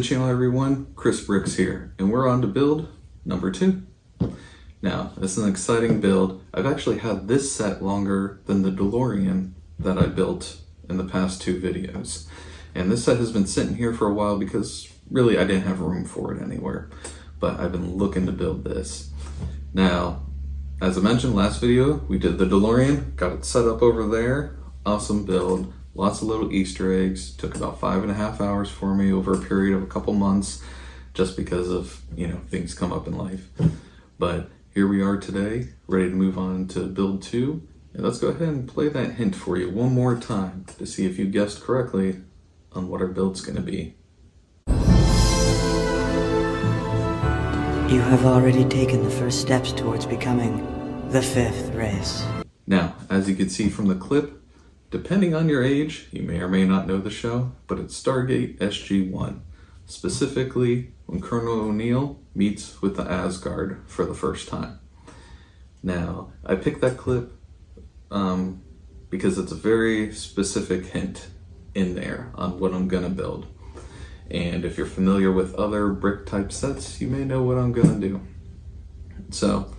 channel, everyone. BlueBrixx here, and we're on to build number 2. Now, this is an exciting build. I've actually had this set longer than the DeLorean that I built in the past 2 videos. And this set has been sitting here for a while because really I didn't have room for it anywhere. But I've been looking to build this. Now, as I mentioned last video, we did the DeLorean, got it set up over there. Awesome build. Lots of little Easter eggs. Took about 5.5 hours for me over a period of a couple months, just because of, things come up in life. But here we are today, ready to move on to build 2. And let's go ahead and play that hint for you one more time to see if you guessed correctly on what our build's gonna be. You have already taken the first steps towards becoming the 5th race. Now, as you can see from the clip, depending on your age, you may or may not know the show, but it's Stargate SG-1. Specifically, when Colonel O'Neill meets with the Asgard for the first time. Now, I picked that clip because it's a very specific hint in there on what I'm gonna build. And if you're familiar with other brick type sets, you may know what I'm gonna do. So,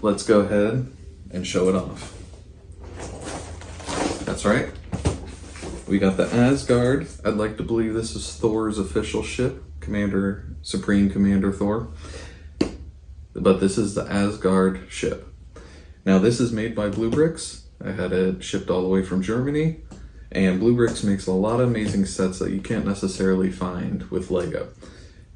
let's go ahead and show it off. That's right. We got the Asgard. I'd like to believe this is Thor's official ship, Supreme Commander Thor. But this is the Asgard ship. Now this is made by BlueBrixx. I had it shipped all the way from Germany. And BlueBrixx makes a lot of amazing sets that you can't necessarily find with Lego.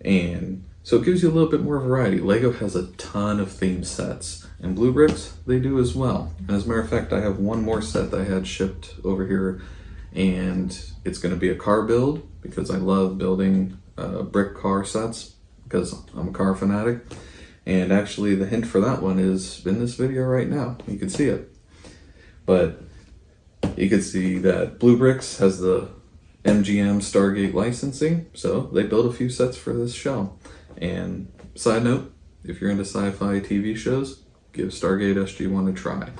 And so it gives you a little bit more variety. Lego has a ton of theme sets. And BlueBrixx, they do as well. And as a matter of fact, I have one more set that I had shipped over here, and it's going to be a car build because I love building brick car sets because I'm a car fanatic. And actually the hint for that one is in this video right now. You can see it. But you can see that BlueBrixx has the MGM Stargate licensing, so they built a few sets for this show. And side note, if you're into sci-fi TV shows, give Stargate SG-1 a try.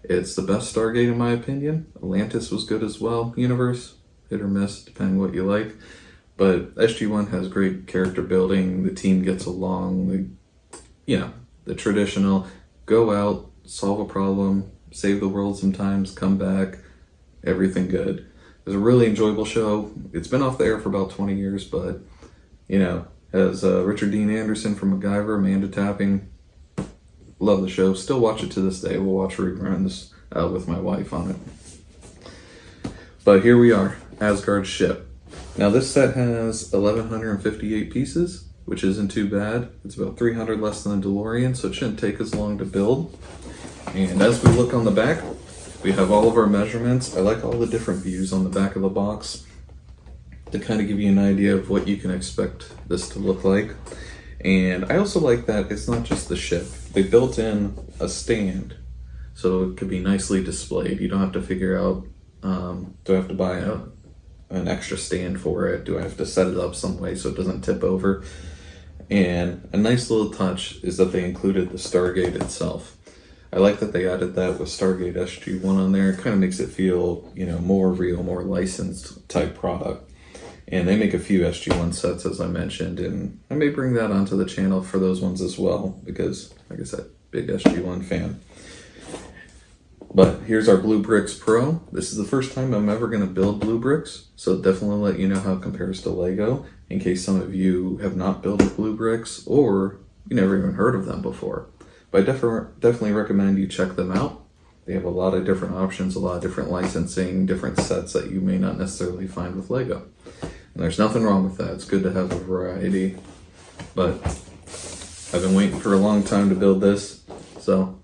It's the best Stargate in my opinion. Atlantis was good as well. Universe, hit or miss, depending what you like. But SG-1 has great character building. The team gets along. The traditional go out, solve a problem, save the world sometimes, come back, everything good. It's a really enjoyable show. It's been off the air for about 20 years, but has Richard Dean Anderson from MacGyver, Amanda Tapping. Love the show. Still watch it to this day. We'll watch reruns with my wife on it. But here we are, Asgard ship. Now this set has 1,158 pieces, which isn't too bad. It's about 300 less than the DeLorean, so it shouldn't take as long to build. And as we look on the back, we have all of our measurements. I like all the different views on the back of the box to kind of give you an idea of what you can expect this to look like. And I also like that it's not just the ship. They built in a stand, so it could be nicely displayed. You don't have to figure out, do I have to buy an extra stand for it? Do I have to set it up some way so it doesn't tip over? And a nice little touch is that they included the Stargate itself. I like that they added that with Stargate SG-1 on there. It kind of makes it feel, more real, more licensed type product. And they make a few SG-1 sets, as I mentioned, and I may bring that onto the channel for those ones as well, because, like I said, big SG-1 fan. But here's our BlueBrixx Pro. This is the first time I'm ever going to build BlueBrixx, so definitely let you know how it compares to Lego, in case some of you have not built with BlueBrixx, or you never even heard of them before. But I definitely recommend you check them out. They have a lot of different options, a lot of different licensing, different sets that you may not necessarily find with Lego. And there's nothing wrong with that. It's good to have a variety. But I've been waiting for a long time to build this, so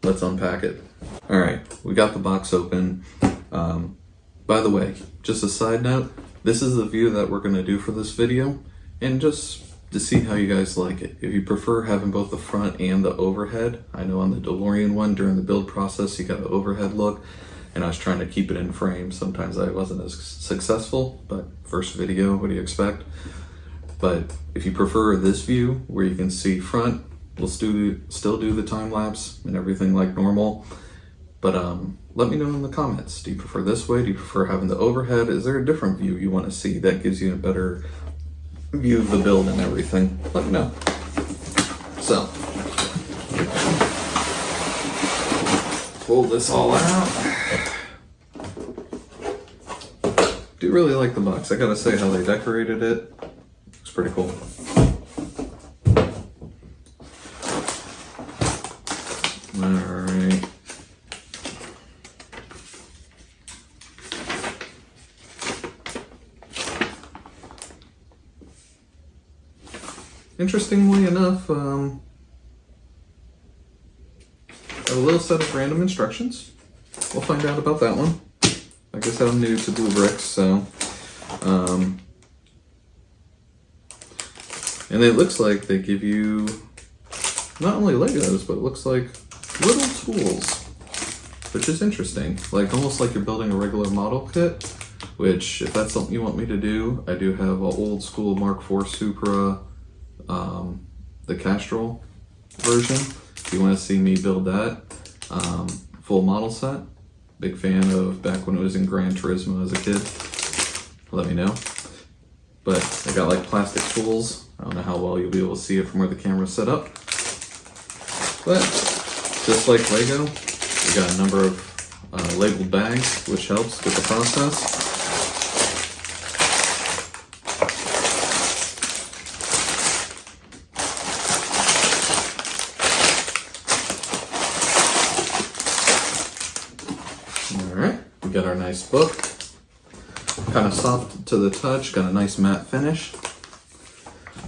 let's unpack it. All right, we got the box open. By the way, just a side note, this is the view that we're gonna do for this video, and just to see how you guys like it. If you prefer having both the front and the overhead, I know on the DeLorean one during the build process, you got the overhead look, and I was trying to keep it in frame. Sometimes I wasn't as successful, but first video, what do you expect? But if you prefer this view where you can see front, we'll still do the time lapse and everything like normal. But let me know in the comments. Do you prefer this way? Do you prefer having the overhead? Is there a different view you want to see that gives you a better view of the build and everything, let me know. So, pull this all out. Do really like the box. I gotta say how they decorated it. Looks pretty cool. Alright. Interestingly enough, a little set of random instructions. We'll find out about that one. Like I said, I'm new to BlueBrixx, so and it looks like they give you not only Legos, but it looks like little tools, which is interesting. Like almost like you're building a regular model kit, which if that's something you want me to do, I do have an old school Mark IV Supra, the Castrol version. If you want to see me build that, full model set. Big fan of back when it was in Gran Turismo as a kid. Let me know. But I got like plastic tools. I don't know how well you'll be able to see it from where the camera's set up. But just like Lego, we got a number of labeled bags, which helps with the process. Got our nice book, kind of soft to the touch, got a nice matte finish.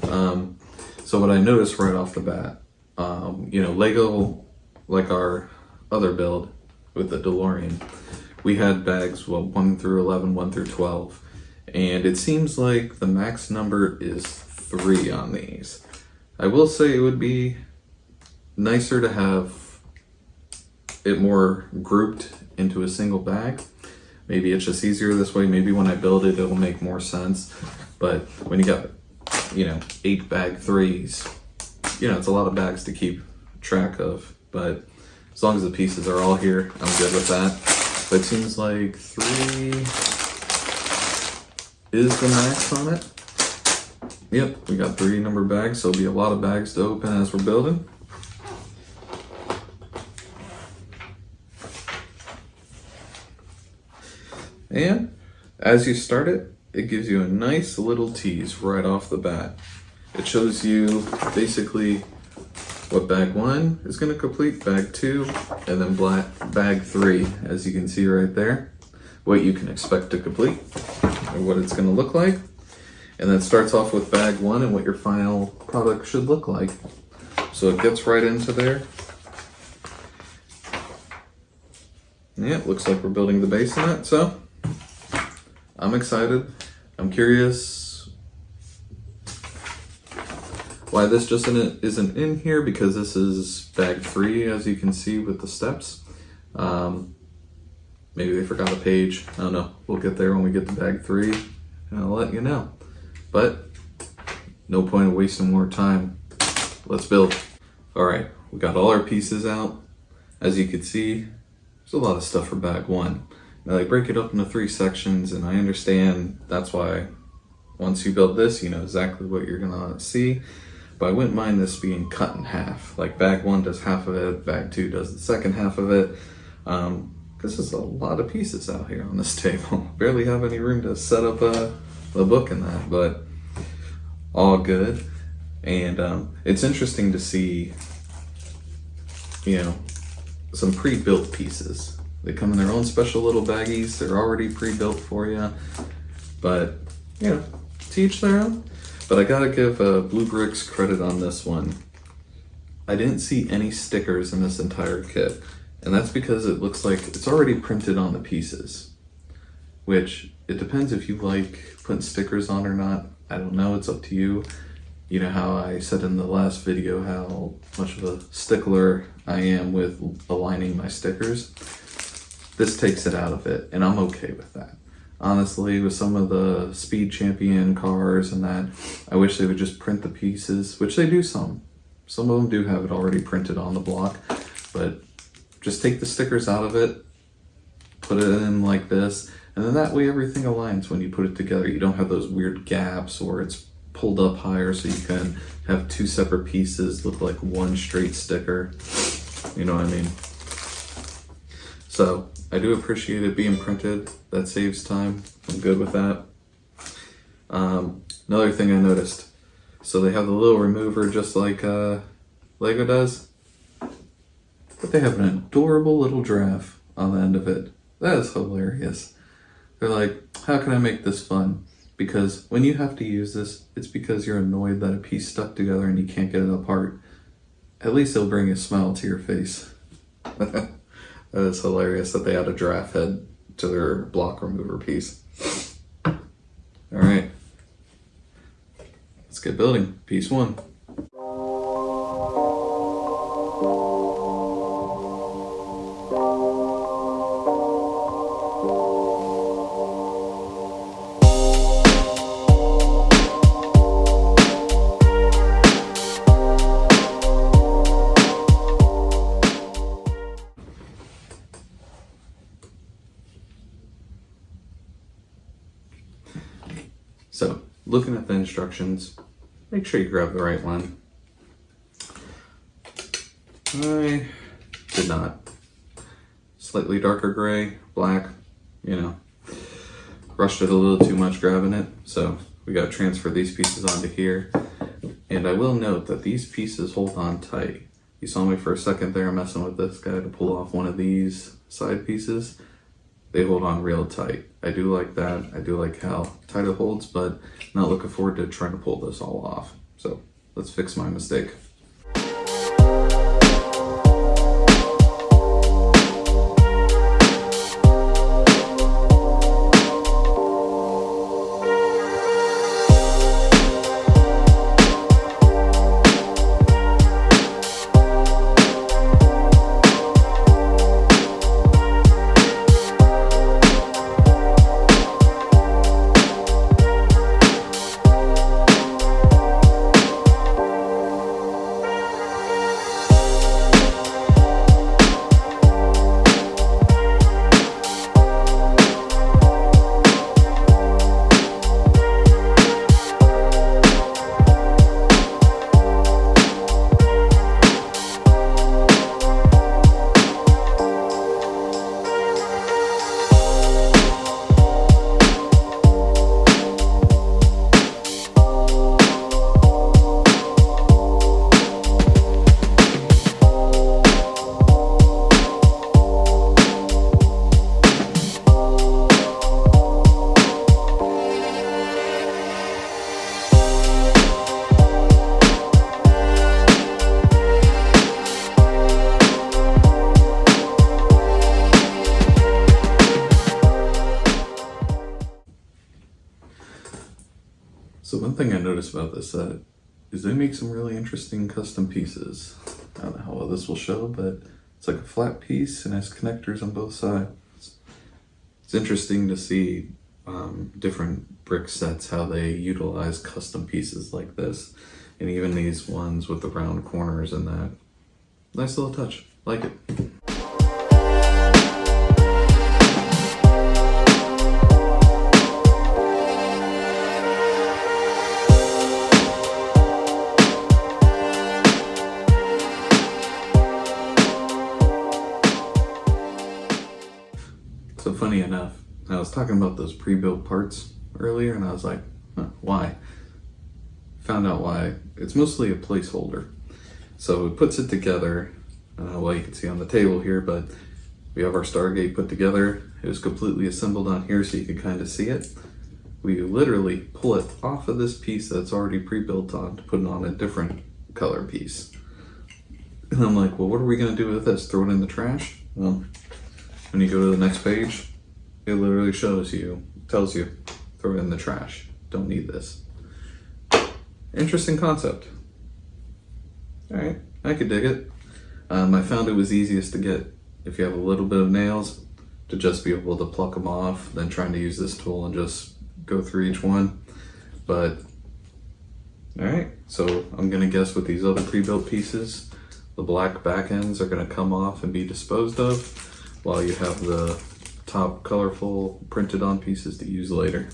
So what I noticed right off the bat, you know, Lego, like our other build with the DeLorean, we had bags, well, 1 through 11, 1 through 12, and it seems like the max number is 3 on these. I will say it would be nicer to have it more grouped into a single bag. Maybe it's just easier this way. Maybe when I build it, it'll make more sense. But when you got, you know, 8 bag 3s, you know, it's a lot of bags to keep track of. But as long as the pieces are all here, I'm good with that. But it seems like 3 is the max on it. Yep, we got 3 number bags, so it'll be a lot of bags to open as we're building. And as you start it, it gives you a nice little tease right off the bat. It shows you basically what bag 1 is going to complete, bag 2, and then bag 3, as you can see right there, what you can expect to complete and what it's going to look like. And then it starts off with bag 1 and what your final product should look like. So it gets right into there. Yeah, it looks like we're building the base in it, so I'm excited. I'm curious why this just isn't in here, because this is bag 3, as you can see with the steps. Maybe they forgot a page. I don't know. We'll get there when we get to bag 3, and I'll let you know. But no point of wasting more time. Let's build. All right, we got all our pieces out. As you can see, there's a lot of stuff for bag 1. Now they break it up into 3 sections, and I understand that's why once you build this, you know exactly what you're gonna see. But I wouldn't mind this being cut in half. Like bag 1 does half of it, bag 2 does the second half of it. This is a lot of pieces out here on this table. Barely have any room to set up a book in that, but all good. And it's interesting to see, you know, some pre-built pieces. They come in their own special little baggies. They're already pre-built for you. But, you know, to each their own. But I gotta give BlueBrixx credit on this one. I didn't see any stickers in this entire kit. And that's because it looks like it's already printed on the pieces. Which, it depends if you like putting stickers on or not. I don't know, it's up to you. You know how I said in the last video how much of a stickler I am with aligning my stickers. This takes it out of it, and I'm okay with that. Honestly, with some of the Speed Champion cars and that, I wish they would just print the pieces, which they do some. Some of them do have it already printed on the block, but just take the stickers out of it, put it in like this, and then that way everything aligns when you put it together. You don't have those weird gaps or it's pulled up higher so you can have two separate pieces look like one straight sticker. You know what I mean? So I do appreciate it being printed. That saves time. I'm good with that. Another thing I noticed. So they have the little remover just like Lego does. But they have an adorable little giraffe on the end of it. That is hilarious. They're like, how can I make this fun? Because when you have to use this, it's because you're annoyed that a piece stuck together and you can't get it apart. At least it'll bring a smile to your face. That is hilarious that they add a giraffe head to their block remover piece. All right, let's get building. Piece 1. So, looking at the instructions, make sure you grab the right one. I did not. Slightly darker gray, black, you know. Rushed it a little too much grabbing it, so we got to transfer these pieces onto here. And I will note that these pieces hold on tight. You saw me for a second there messing with this guy to pull off one of these side pieces. They hold on real tight. I do like that. I do like how tight it holds, but not looking forward to trying to pull this all off. So let's fix my mistake. So one thing I noticed about this set is they make some really interesting custom pieces. I don't know how well this will show, but it's like a flat piece and has connectors on both sides. It's interesting to see different brick sets, how they utilize custom pieces like this. And even these ones with the round corners and that. Nice little touch, like it. So funny enough, I was talking about those pre-built parts earlier and I was like, why? Found out why. It's mostly a placeholder. So it puts it together, well, you can see on the table here, but we have our Stargate put together. It was completely assembled on here so you can kind of see it. We literally pull it off of this piece that's already pre-built on to put it on a different color piece. And I'm like, well, what are we gonna do with this? Throw it in the trash? Well, when you go to the next page, it literally tells you, throw it in the trash. Don't need this. Interesting concept. All right, I could dig it. I found it was easiest to get if you have a little bit of nails to just be able to pluck them off than trying to use this tool and just go through each one. But, all right, so I'm gonna guess with these other pre-built pieces, the black back ends are gonna come off and be disposed of, while you have the top colorful printed on pieces to use later.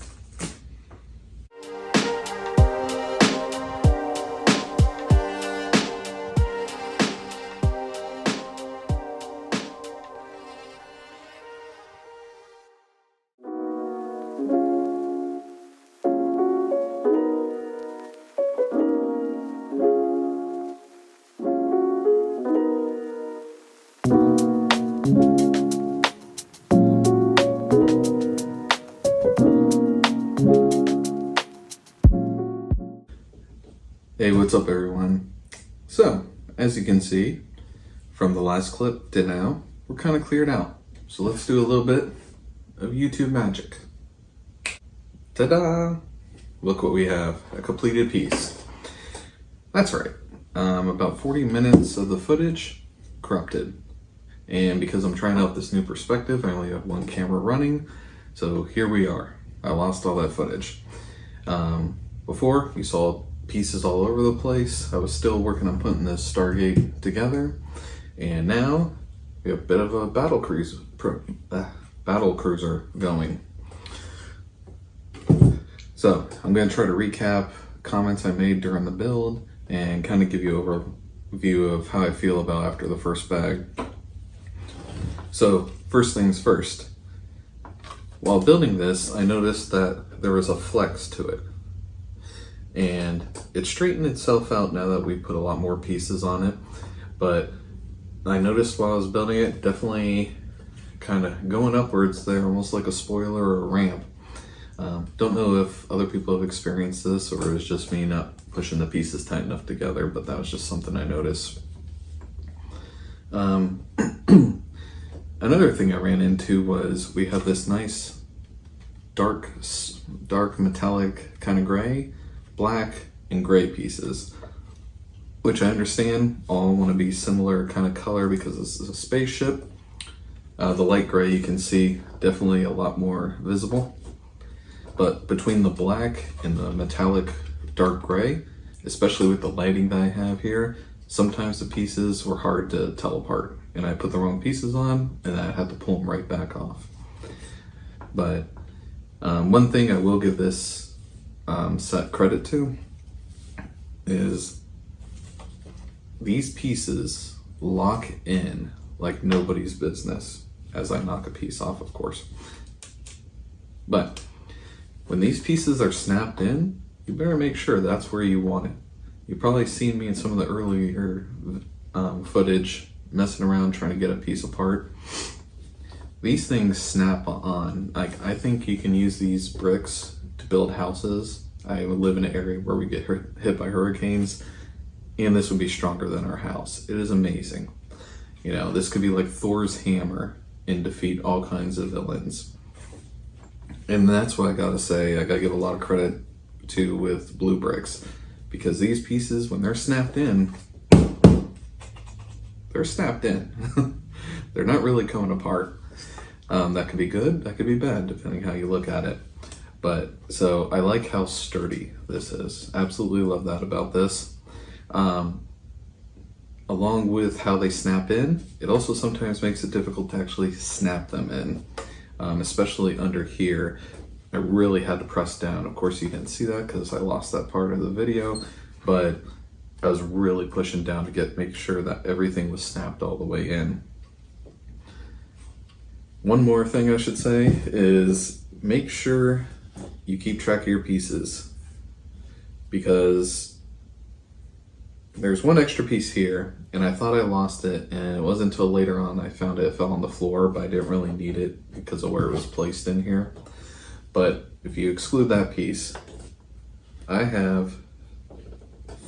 Hey, what's up everyone? So, as you can see from the last clip to now, we're kind of cleared out. So let's do a little bit of YouTube magic. Ta-da! Look what we have, a completed piece. That's right, about 40 minutes of the footage corrupted. And because I'm trying out this new perspective, I only have one camera running. So here we are. I lost all that footage. Before, you saw pieces all over the place. I was still working on putting this Stargate together. And now, we have a bit of a battle cruiser going. So, I'm going to try to recap comments I made during the build and kind of give you an overview of how I feel about after the first bag. So, first things first. While building this, I noticed that there was a flex to it. And it straightened itself out now that we put a lot more pieces on it. But I noticed while I was building it, definitely kind of going upwards there, almost like a spoiler or a ramp. Don't know if other people have experienced this or it was just me not pushing the pieces tight enough together, but that was just something I noticed. Another thing I ran into was we have this nice dark metallic kind of gray, black, and gray pieces, which I understand all want to be similar kind of color because this is a spaceship. The light gray you can see definitely a lot more visible. But between the black and the metallic dark gray, especially with the lighting that I have here, sometimes the pieces were hard to tell apart. And I put the wrong pieces on and I had to pull them right back off. But one thing I will give this set credit to is these pieces lock in like nobody's business as I knock a piece off, of course. But when these pieces are snapped in, you better make sure that's where you want it. You've probably seen me in some of the earlier footage messing around trying to get a piece apart. These things snap on. Like, I think you can use these bricks to build houses. I live in an area where we get hit by hurricanes, and this would be stronger than our house. It is amazing. You know, this could be like Thor's hammer and defeat all kinds of villains. And that's what I gotta say, I gotta give a lot of credit to with BlueBrixx, because these pieces, when they're snapped in, they're snapped in. They're not really coming apart. That could be good, that could be bad, depending how you look at it. But, so I like how sturdy this is. Absolutely love that about this. Along with how they snap in, it also sometimes makes it difficult to actually snap them in. Especially under here, I really had to press down. Of course you didn't see that because I lost that part of the video, but I was really pushing down to make sure that everything was snapped all the way in. One more thing I should say is make sure you keep track of your pieces, because there's one extra piece here and I thought I lost it, and it wasn't until later on I found it fell on the floor, but I didn't really need it because of where it was placed in here. But if you exclude that piece, I have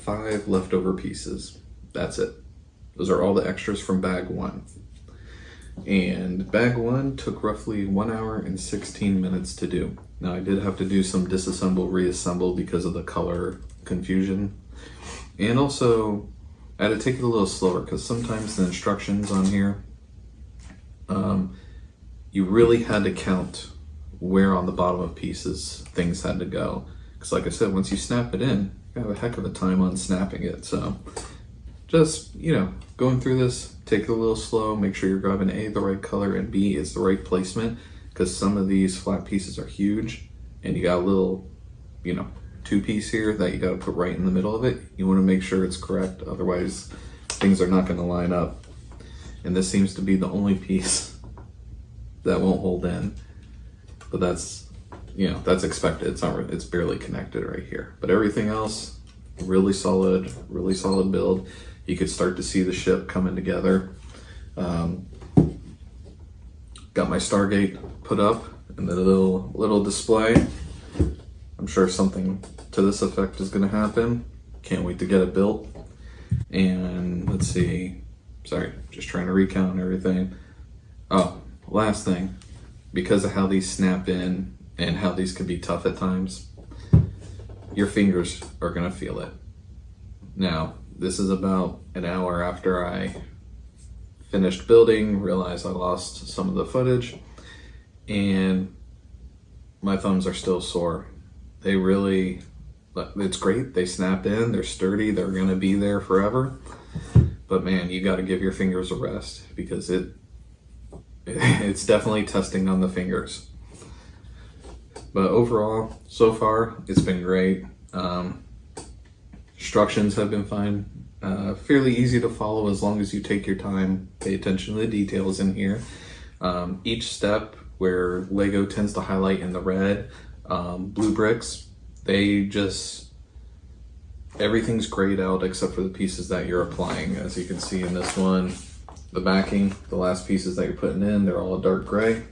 5 leftover pieces. That's it. Those are all the extras from bag 1. And bag 1 took roughly 1 hour and 16 minutes to do. Now I did have to do some disassemble, reassemble because of the color confusion. And also, I had to take it a little slower because sometimes the instructions on here, you really had to count where on the bottom of pieces things had to go. Because like I said, once you snap it in, you have a heck of a time on snapping it. So just, you know, going through this, take it a little slow, make sure you're grabbing A, the right color, and B is the right placement, because some of these flat pieces are huge and you got a little, you know, 2-piece here that you got to put right in the middle of it. You want to make sure it's correct, otherwise things are not going to line up. And this seems to be the only piece that won't hold in, but that's, you know, that's expected. It's barely connected right here, but everything else really solid build. You could start to see the ship coming together. got my Stargate put up in the little display. I'm sure something to this effect is going to happen. Can't wait to get it built. And let's see. Sorry, just trying to recount everything. Oh, last thing. Because of how these snap in and how these can be tough at times, your fingers are going to feel it. Now, this is about an hour after I finished building, realized I lost some of the footage, and my thumbs are still sore. They really, it's great. They snap in, they're sturdy, they're going to be there forever. But man, you got to give your fingers a rest because it's definitely testing on the fingers. But overall, so far, it's been great. Instructions have been fine. Fairly easy to follow as long as you take your time, pay attention to the details in here. Each step where Lego tends to highlight in the red, BlueBrixx, everything's grayed out except for the pieces that you're applying. As you can see in this one, the backing, the last pieces that you're putting in, they're all a dark gray.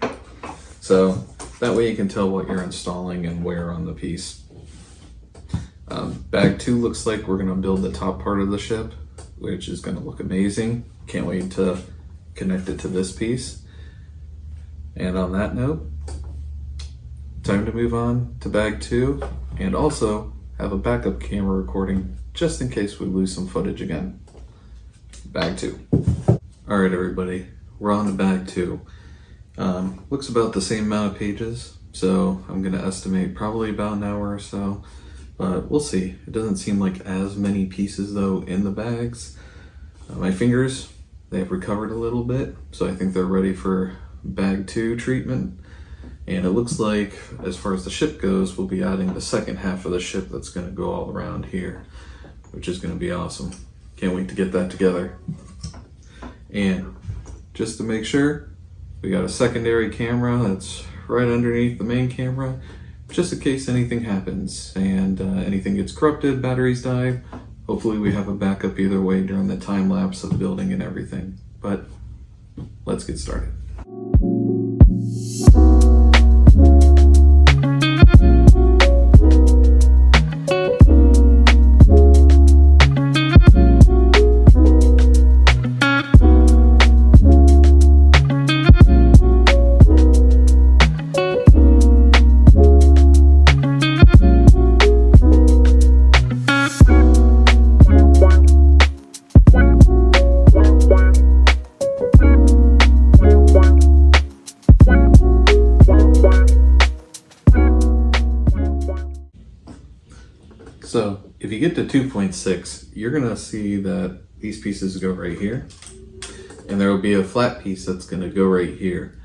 So that way you can tell what you're installing and where on the piece. Bag 2 looks like we're going to build the top part of the ship, which is going to look amazing. Can't wait to connect it to this piece. And on that note, time to move on to bag 2 and also have a backup camera recording just in case we lose some footage again. Bag 2. All right, everybody, we're on to bag 2. Looks about the same amount of pages, so I'm going to estimate probably about an hour or so. But we'll see. It doesn't seem like as many pieces though in the bags. My fingers, they've recovered a little bit, so I think they're ready for bag 2 treatment. And it looks like, as far as the ship goes, we'll be adding the second half of the ship that's going to go all around here, which is going to be awesome. Can't wait to get that together. And just to make sure, we got a secondary camera that's right underneath the main camera, just in case anything happens and anything gets corrupted, batteries die. Hopefully we have a backup either way during the time lapse of building and everything. But let's get started. So if you get to 2.6, you're gonna see that these pieces go right here, and there will be a flat piece that's gonna go right here.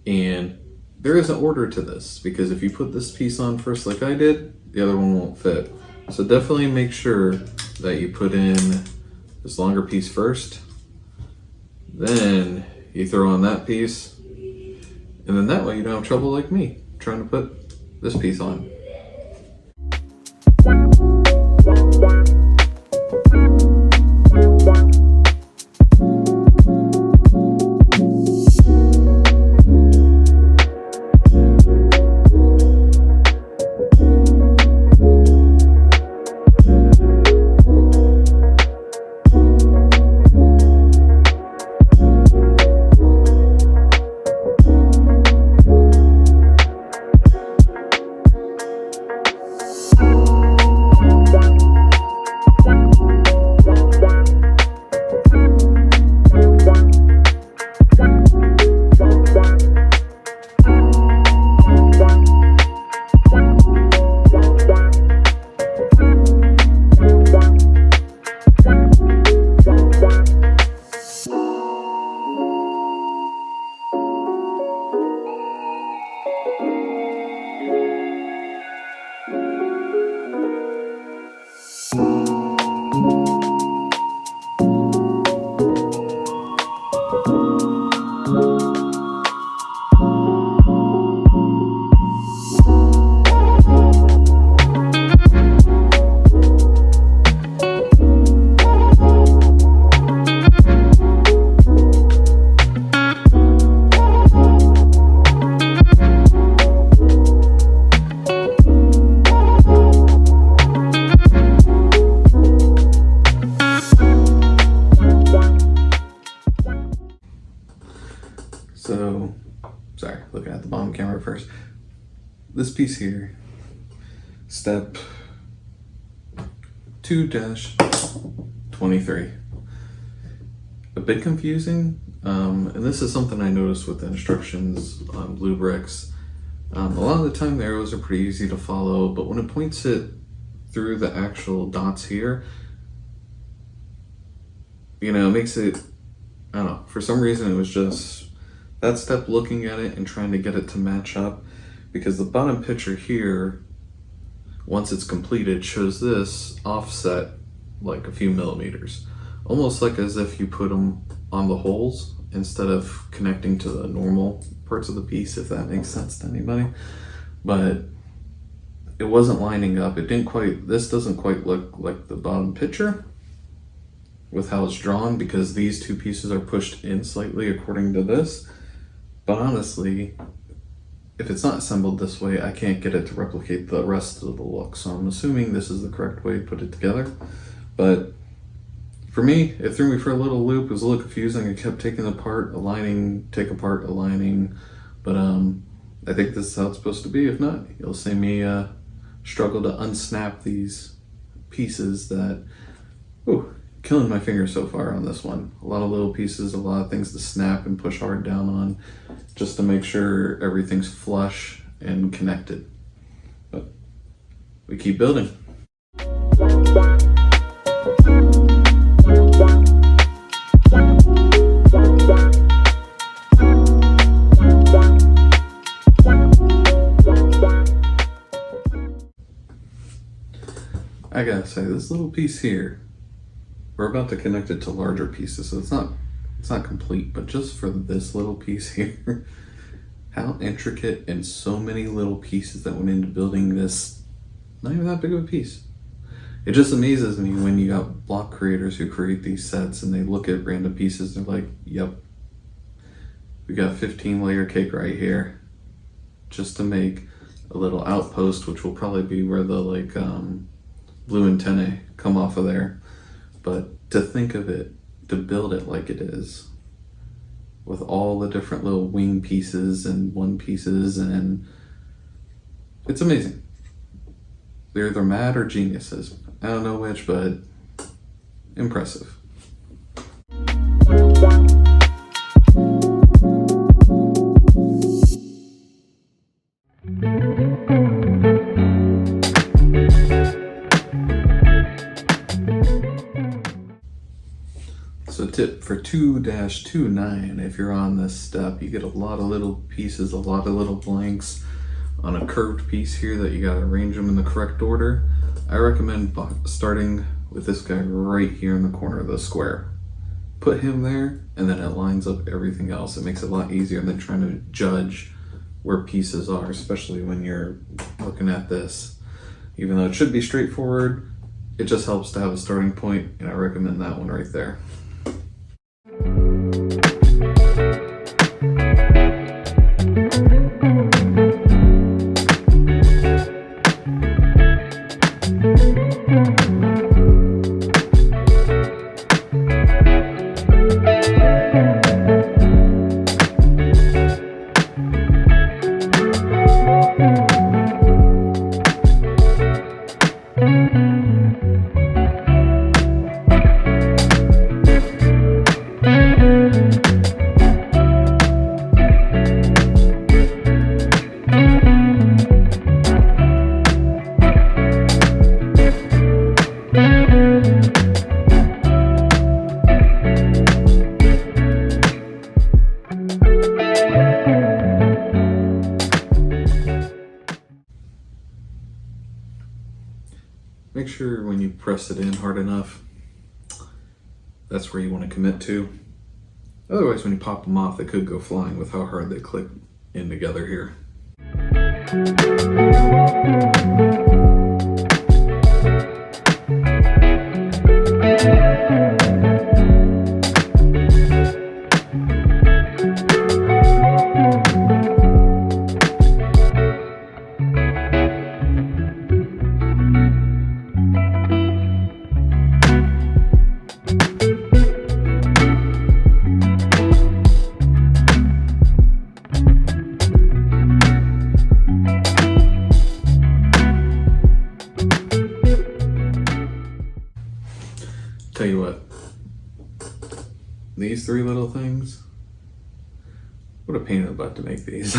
And there is an order to this, because if you put this piece on first like I did, the other one won't fit. So definitely make sure that you put in this longer piece first, then you throw on that piece, and then that way you don't have trouble like me trying to put this piece on. So, sorry, looking at the bottom camera first. This piece here, step 2-23. A bit confusing, and this is something I noticed with the instructions on BlueBrixx. A lot of the time the arrows are pretty easy to follow, but when it points it through the actual dots here, you know, it makes it, I don't know, for some reason it was just that step looking at it and trying to get it to match up, because the bottom picture here, once it's completed, shows this offset like a few millimeters, almost like as if you put them on the holes instead of connecting to the normal parts of the piece, if that makes sense to anybody. But it wasn't lining up. It didn't quite, this doesn't quite look like the bottom picture with how it's drawn, because these two pieces are pushed in slightly according to this. But honestly, if it's not assembled this way, I can't get it to replicate the rest of the look. So I'm assuming this is the correct way to put it together. But for me, it threw me for a little loop. It was a little confusing. I kept taking apart, aligning, take apart, aligning. But I think this is how it's supposed to be. If not, you'll see me struggle to unsnap these pieces that, ooh, killing my fingers so far on this one. A lot of little pieces, a lot of things to snap and push hard down on, just to make sure everything's flush and connected. But we keep building. I gotta say, this little piece here, we're about to connect it to larger pieces, so it's not complete, but just for this little piece here, how intricate and so many little pieces that went into building this, not even that big of a piece. It just amazes me when you got block creators who create these sets and they look at random pieces, they're like, yep, we got 15 layer cake right here, just to make a little outpost, which will probably be where the like blue antennae come off of there. But to think of it, to build it like it is, with all the different little wing pieces and one pieces, and it's amazing. They're either mad or geniuses. I don't know which, but impressive. So tip for 2-29, if you're on this step, you get a lot of little pieces, a lot of little blanks on a curved piece here that you gotta arrange them in the correct order. I recommend starting with this guy right here in the corner of the square. Put him there, and then it lines up everything else. It makes it a lot easier than trying to judge where pieces are, especially when you're looking at this. Even though it should be straightforward, it just helps to have a starting point, and I recommend that one right there. Make sure when you press it in hard enough, that's where you want to commit to. Otherwise, when you pop them off, they could go flying with how hard they click in together here. three little things. What a pain in the butt to make these.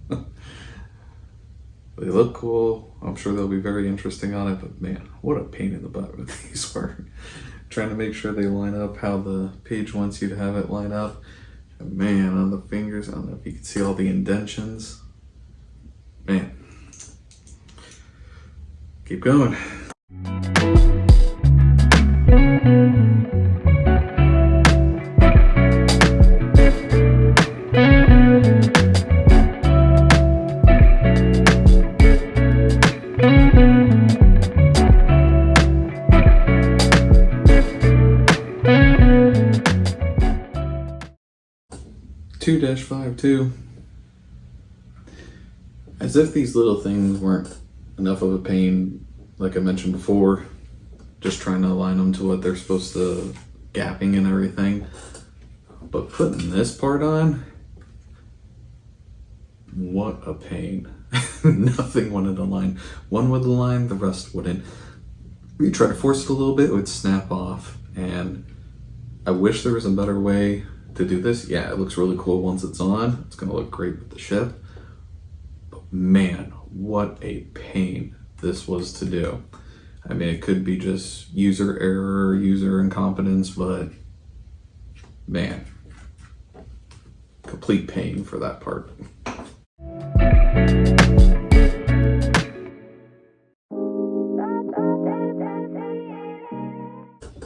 They look cool. I'm sure they'll be very interesting on it, but man, what a pain in the butt with these were. Trying to make sure they line up how the page wants you to have it line up. And man, on the fingers, I don't know if you can see all the indentions. Man. Keep going. -52. As if these little things weren't enough of a pain, like I mentioned before, just trying to align them to what they're supposed to, gapping and everything. But putting this part on, what a pain. Nothing wanted to align. One would align, the rest wouldn't. You try to force it a little bit, it would snap off. And I wish there was a better way to do this. Yeah, it looks really cool once it's on. It's gonna look great with the ship. But man, what a pain this was to do. I mean, it could be just user error, user incompetence, but man, complete pain for that part.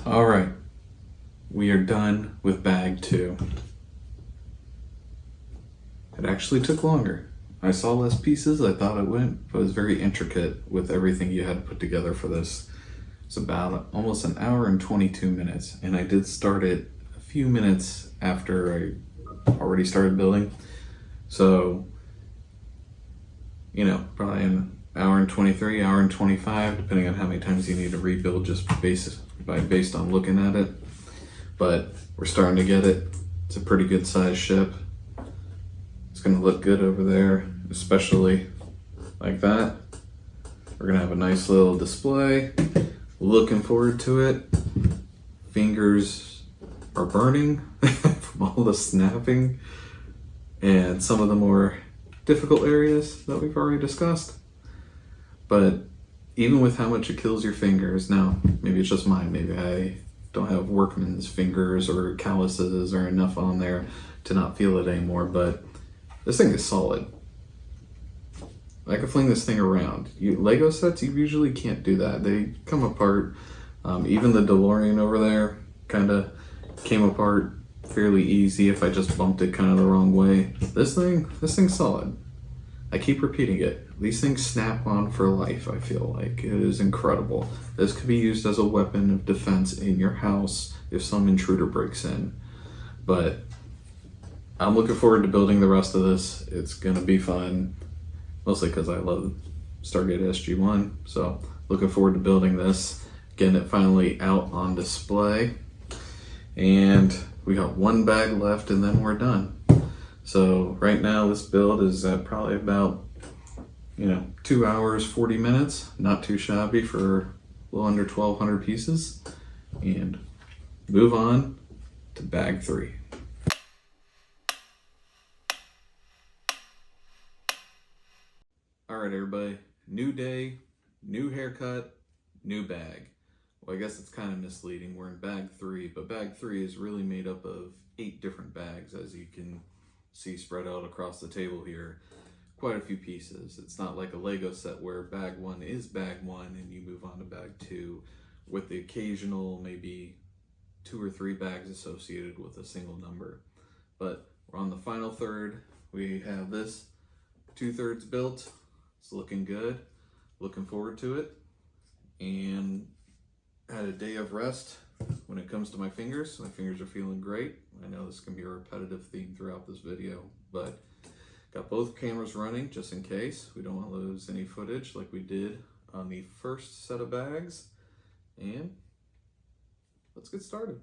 All right, we are done with bag 2. It actually took longer. I saw less pieces, I thought it would, but it was very intricate with everything you had to put together for this. It's about almost an hour and 22 minutes, and I did start it a few minutes after I already started building. So, you know, probably an hour and 23, hour and 25, depending on how many times you need to rebuild just based on looking at it. But we're starting to get it. It's a pretty good sized ship. It's gonna look good over there, especially like that. We're gonna have a nice little display. Looking forward to it. Fingers are burning from all the snapping and some of the more difficult areas that we've already discussed. But even with how much it kills your fingers, now maybe it's just mine, maybe I don't have workman's fingers or calluses or enough on there to not feel it anymore, but this thing is solid. I can fling this thing around. Lego sets, you usually can't do that. They come apart. Even the DeLorean over there kind of came apart fairly easy if I just bumped it kind of the wrong way. This thing's solid. I keep repeating it. These things snap on for life, I feel like. It is incredible. This could be used as a weapon of defense in your house if some intruder breaks in. But I'm looking forward to building the rest of this. It's gonna be fun, mostly because I love Stargate SG-1. So looking forward to building this, getting it finally out on display. And we got one bag left and then we're done. So right now this build is at probably about, 2 hours, 40 minutes. Not too shabby for a little under 1,200 pieces. And move on to bag 3. All right, everybody, new day, new haircut, new bag. Well, I guess it's kind of misleading. We're in bag 3, but bag 3 is really made up of 8 different bags, as you can see spread out across the table here. Quite a few pieces. It's not like a Lego set where bag 1 is bag 1 and you move on to bag 2 with the occasional maybe 2 or 3 bags associated with a single number. But we're on the final third. We have this 2/3 built. It's looking good. Looking forward to it. And had a day of rest when it comes to my fingers. My fingers are feeling great. I know this can be a repetitive theme throughout this video, but got both cameras running just in case. We don't want to lose any footage like we did on the first set of bags. And let's get started.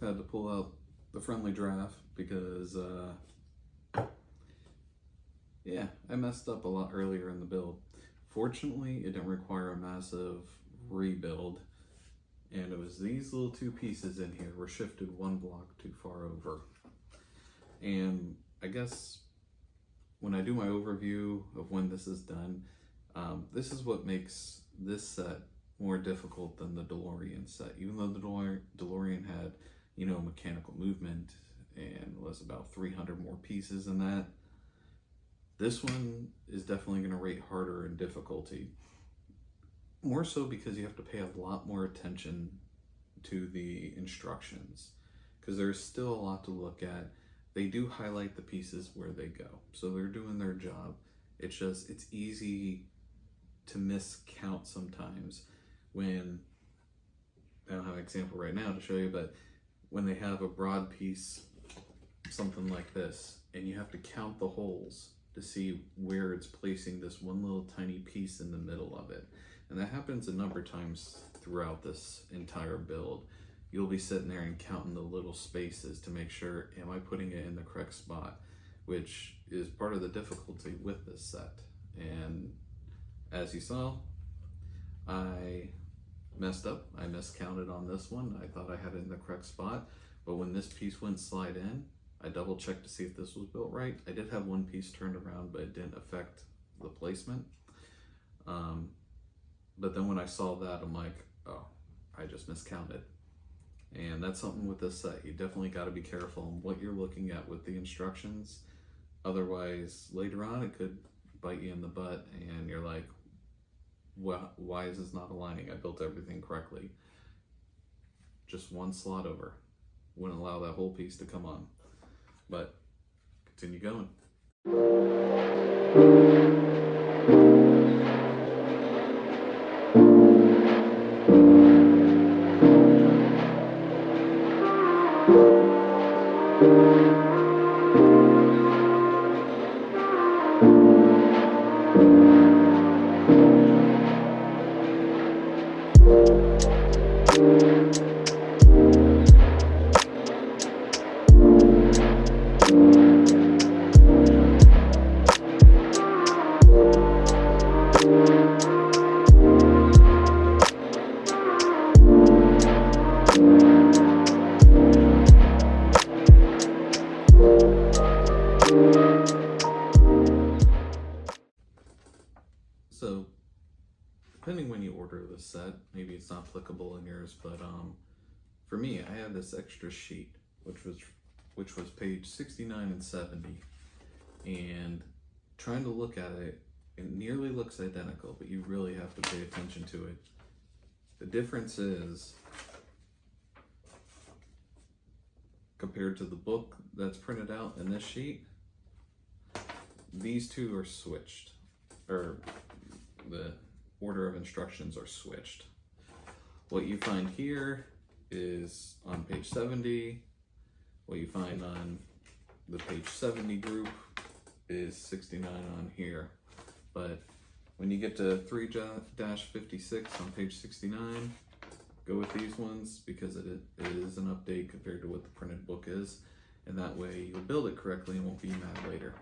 had to pull out the friendly draft because, yeah, I messed up a lot earlier in the build. Fortunately, it didn't require a massive rebuild, and it was these little two pieces in here were shifted one block too far over. And I guess when I do my overview of when this is done, this is what makes this set more difficult than the DeLorean set. Even though the DeLorean had, you know, mechanical movement and was about 300 more pieces in that, this one is definitely going to rate harder in difficulty. More so because you have to pay a lot more attention to the instructions, because there's still a lot to look at. They do highlight the pieces where they go, so they're doing their job. It's just, it's easy to miscount sometimes when, I don't have an example right now to show you, but when they have a broad piece, something like this, and you have to count the holes to see where it's placing this one little tiny piece in the middle of it. And that happens a number of times throughout this entire build. You'll be sitting there and counting the little spaces to make sure, am I putting it in the correct spot? Which is part of the difficulty with this set. And as you saw, I messed up. I miscounted on this one. I thought I had it in the correct spot, but when this piece went slide in, I double checked to see if this was built right. I did have one piece turned around, but it didn't affect the placement. But then when I saw that, I'm like, oh, I just miscounted. And that's something with this set. You definitely got to be careful on what you're looking at with the instructions. Otherwise, later on, it could bite you in the butt and you're like, well, why is this not aligning? I built everything correctly. Just one slot over. Wouldn't allow that whole piece to come on. But continue going. So, depending when you order this set, maybe it's not applicable in yours, but for me, I had this extra sheet, which was page 69 and 70, and trying to look at it, it nearly looks identical, but you really have to pay attention to it. The difference is, compared to the book that's printed out in this sheet, these two are switched, or the order of instructions are switched. What you find here is on page 70. What you find on the page 70 group is 69 on here. But when you get to 3-56 on page 69, go with these ones because it is an update compared to what the printed book is. And that way you'll build it correctly and won't be mad later.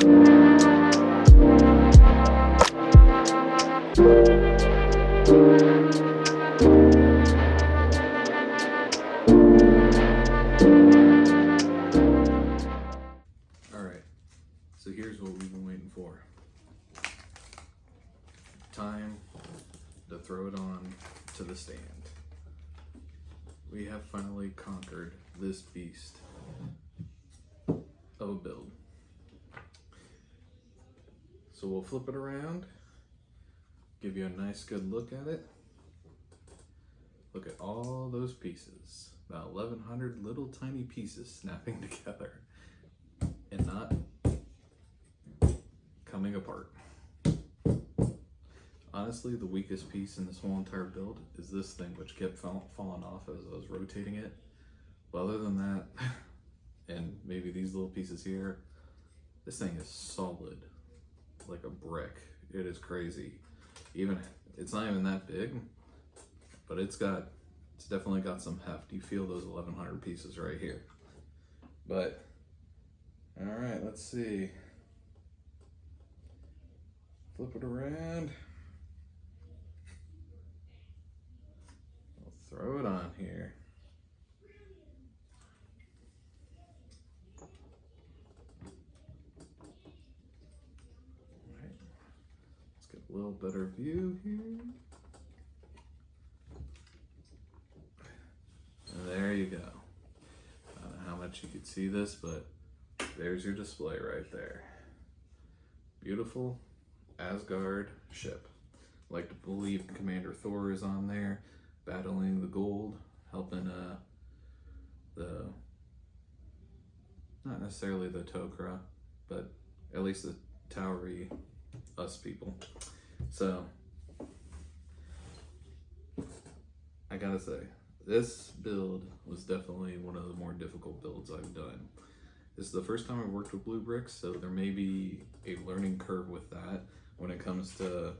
Alright, so here's what we've been waiting for. Time to throw it on to the stand. We have finally conquered this beast of a build. So we'll flip it around, give you a nice good look at it. Look at all those pieces, about 1,100 little tiny pieces snapping together and not coming apart. Honestly, the weakest piece in this whole entire build is this thing, which kept falling off as I was rotating it. But other than that, and maybe these little pieces here, this thing is solid, like a brick. It is crazy. Even, it's not even that big, but it's definitely got some heft. You feel those 1,100 pieces right here. But, all right, let's see. Flip it around. Throw it on here. All right. Let's get a little better view here. And there you go. I don't know how much you could see this, but there's your display right there. Beautiful Asgard ship. I like to believe Commander Thor is on there, battling the gold, helping not necessarily the Tok'ra, but at least the Tauri us people. So I gotta say, this build was definitely one of the more difficult builds I've done. This is the first time I've worked with BlueBrixx, so there may be a learning curve with that when it comes to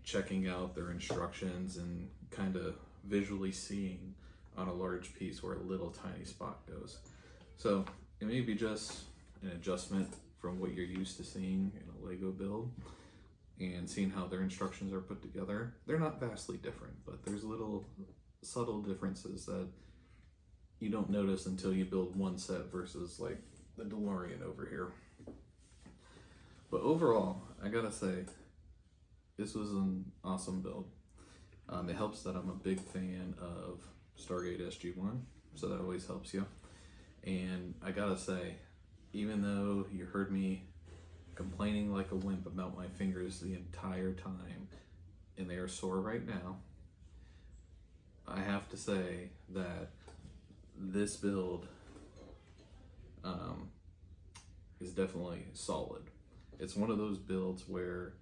checking out their instructions and kind of visually seeing on a large piece where a little tiny spot goes. So it may be just an adjustment from what you're used to seeing in a Lego build and seeing how their instructions are put together. They're not vastly different, but there's little subtle differences that you don't notice until you build one set versus like the DeLorean over here. But overall, I gotta say, this was an awesome build. It helps that I'm a big fan of Stargate SG-1, so that always helps you. And I gotta say, even though you heard me complaining like a wimp about my fingers the entire time, and they are sore right now, I have to say that this build is definitely solid. It's one of those builds where,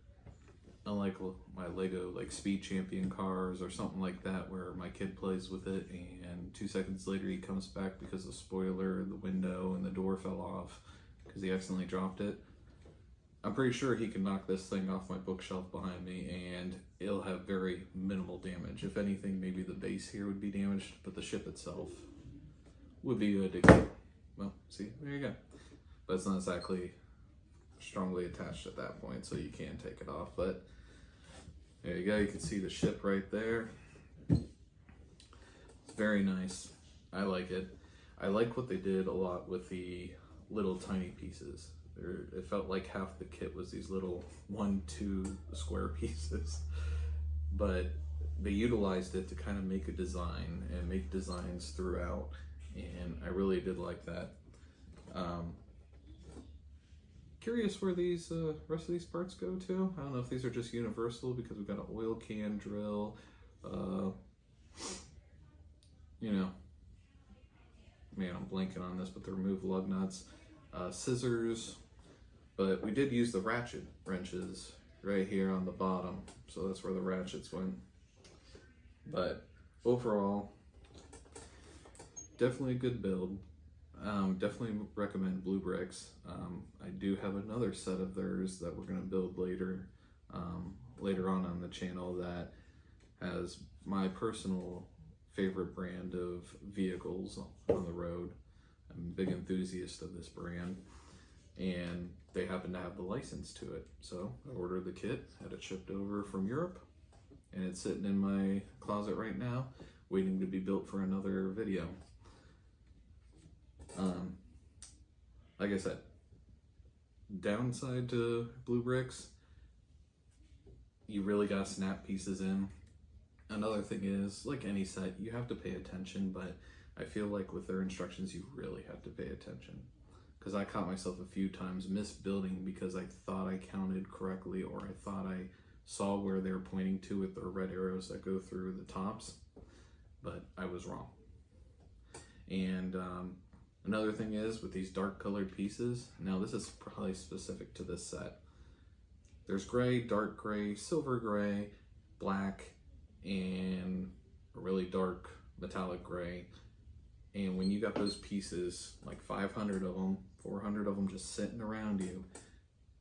unlike my Lego like Speed Champion cars or something like that, where my kid plays with it and 2 seconds later he comes back because the spoiler, the window, and the door fell off because he accidentally dropped it. I'm pretty sure he can knock this thing off my bookshelf behind me and it'll have very minimal damage. If anything, maybe the base here would be damaged, but the ship itself would be good to go. Well, see, there you go. But it's not exactly strongly attached at that point, so you can take it off. But there you go, you can see the ship right there. It's very nice. I like it. I like what they did a lot with the little tiny pieces. It felt like half the kit was these little 1-2 square pieces, but they utilized it to kind of make a design and make designs throughout, and I really did like that. Curious where these rest of these parts go to. I don't know if these are just universal because we've got an oil can drill, you know, man, I'm blanking on this, but the remove lug nuts, scissors, but we did use the ratchet wrenches right here on the bottom, so that's where the ratchets went. But overall, definitely a good build. Definitely recommend BlueBrixx. I do have another set of theirs that we're going to build later on the channel that has my personal favorite brand of vehicles on the road. I'm a big enthusiast of this brand, and they happen to have the license to it. So I ordered the kit, had it shipped over from Europe, and it's sitting in my closet right now, waiting to be built for another video. Like I said, downside to BlueBrixx, you really gotta snap pieces in. Another thing is, like any set, you have to pay attention, but I feel like with their instructions, you really have to pay attention. Because I caught myself a few times misbuilding because I thought I counted correctly, or I thought I saw where they were pointing to with the red arrows that go through the tops, but I was wrong. And another thing is with these dark colored pieces, now this is probably specific to this set. There's gray, dark gray, silver gray, black, and a really dark metallic gray. And when you got those pieces, like 500 of them, 400 of them just sitting around you,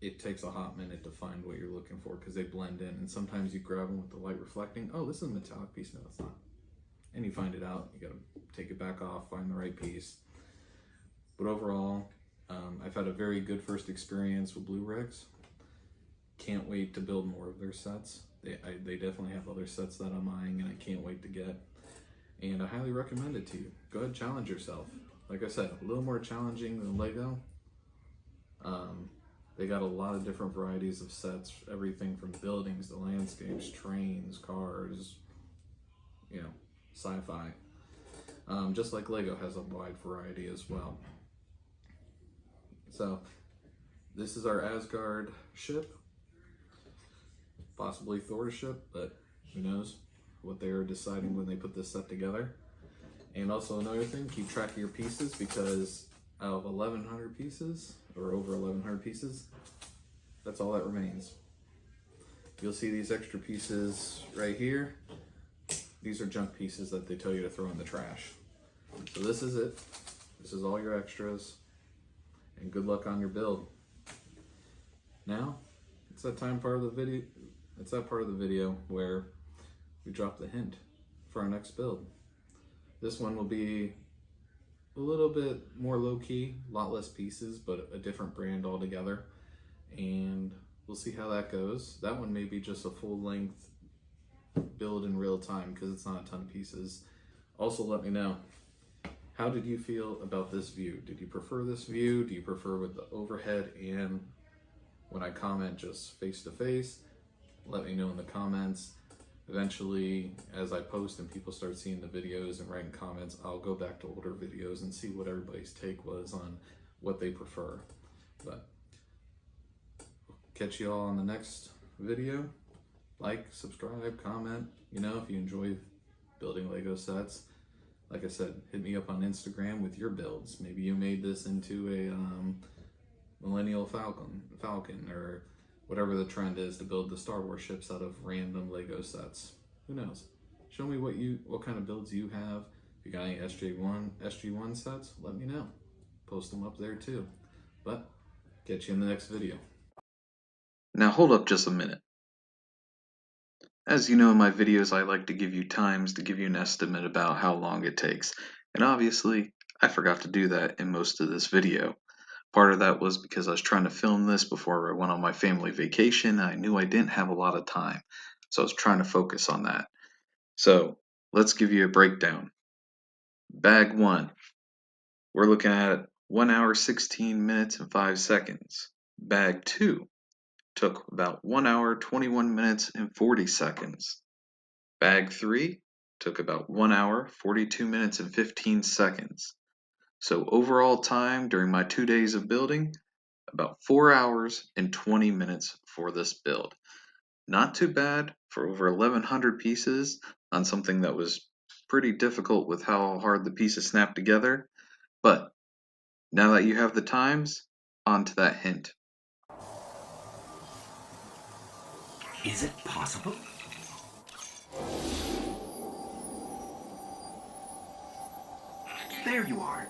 it takes a hot minute to find what you're looking for because they blend in. And sometimes you grab them with the light reflecting. Oh, this is a metallic piece. No, it's not. And you find it out. You got to take it back off, find the right piece. But overall, I've had a very good first experience with BlueBrixx. Can't wait to build more of their sets. They definitely have other sets that I'm eyeing, and I can't wait to get. And I highly recommend it to you. Go ahead, challenge yourself. Like I said, a little more challenging than Lego. They got a lot of different varieties of sets, everything from buildings to landscapes, trains, cars, you know, sci-fi. Just like Lego has a wide variety as well. So this is our Asgard ship, possibly Thor ship, but who knows what they are deciding when they put this set together. And also another thing, keep track of your pieces, because out of 1,100 pieces, or over 1,100 pieces, that's all that remains. You'll see these extra pieces right here. These are junk pieces that they tell you to throw in the trash. So this is it. This is all your extras. And good luck on your build. Now, it's that part of the video where we drop the hint for our next build. This one will be a little bit more low-key, a lot less pieces, but a different brand altogether. And we'll see how that goes. That one may be just a full-length build in real time because it's not a ton of pieces. Also, let me know, how did you feel about this view? Did you prefer this view? Do you prefer with the overhead and when I comment just face-to-face? Let me know in the comments. Eventually, as I post and people start seeing the videos and writing comments, I'll go back to older videos and see what everybody's take was on what they prefer. But catch you all on the next video. Like, subscribe, comment. You know, if you enjoy building Lego sets, like I said, hit me up on Instagram with your builds. Maybe you made this into a Millennial Falcon, or whatever the trend is to build the Star Wars ships out of random Lego sets. Who knows? Show me what kind of builds you have. If you got any SG-1 sets, let me know. Post them up there too. But catch you in the next video. Now hold up just a minute. As you know, in my videos I like to give you times to give you an estimate about how long it takes. And obviously, I forgot to do that in most of this video. Part of that was because I was trying to film this before I went on my family vacation, and I knew I didn't have a lot of time. So I was trying to focus on that. So let's give you a breakdown. Bag 1, we're looking at 1 hour, 16 minutes, and 5 seconds. Bag 2 took about 1 hour, 21 minutes, and 40 seconds. Bag 3 took about 1 hour, 42 minutes, and 15 seconds. So overall time during my 2 days of building, about 4 hours and 20 minutes for this build. Not too bad for over 1,100 pieces on something that was pretty difficult with how hard the pieces snap together. But now that you have the times, on to that hint. Is it possible? There you are.